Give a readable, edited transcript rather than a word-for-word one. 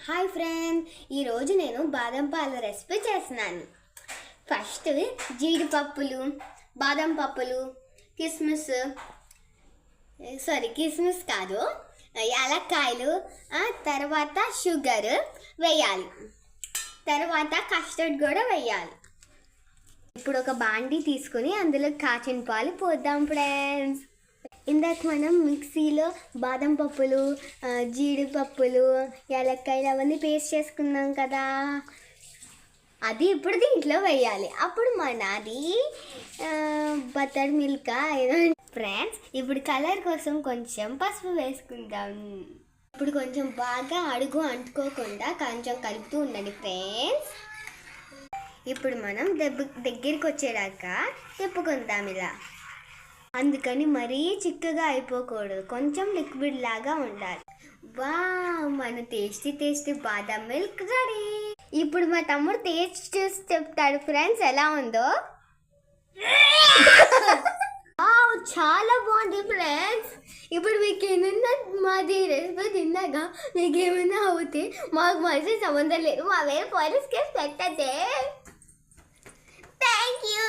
Hi friend, ఈరోజు నేను బాదం పాల రెసిపీ చేస్తున్నాను. ఫస్ట్ జీడిపప్పులు, బాదం పప్పులు, కిస్మిస్ కాదు, యాలక్కాయలు, తర్వాత షుగర్ వేయాలి, తర్వాత కస్టర్డ్ కూడా వేయాలి. ఇప్పుడు ఒక బాండీ తీసుకుని అందులో కాచిన పాలు పోద్దాం ఫ్రెండ్స్. ఇందాక మనం మిక్సీలో బాదం పప్పులు, జీడిపప్పులు, యాలక్కాయలు అవన్నీ పేస్ట్ చేసుకున్నాం కదా, అది ఇప్పుడు దీంట్లో వేయాలి. అప్పుడు మనది బటర్ మిల్క్ ఏదో. ఫ్రెండ్స్, ఇప్పుడు కలర్ కోసం కొంచెం పసుపు వేసుకుందాం. ఇప్పుడు కొంచెం బాగా అడుగు అంటుకోకుండా కొంచెం కలుపుతూ ఉండండి ఫ్రెండ్స్. ఇప్పుడు మనం దగ్గరికి వచ్చేదాకా తిప్పుకుందాం ఇలా. అందుకని మరీ చిక్కగా అయిపోకూడదు, కొంచెం లిక్విడ్ లాగా ఉండాలి. మన టేస్టీ బాదం మిల్క్ రెడీ. ఇప్పుడు మా తమ్ముడు టేస్ట్ చూసి చెప్తాడు ఫ్రెండ్స్ ఎలా ఉందో. చాలా బాగుంది ఫ్రెండ్స్. ఇప్పుడు మీకు ఏమన్నా మాది రెసిపీ తిన్నాక మీకు ఏమైనా అవుతే మాకు మంచి సంబంధం లేదు, మా వేరే పోలీస్ కేసు పెట్టదే. Thank you.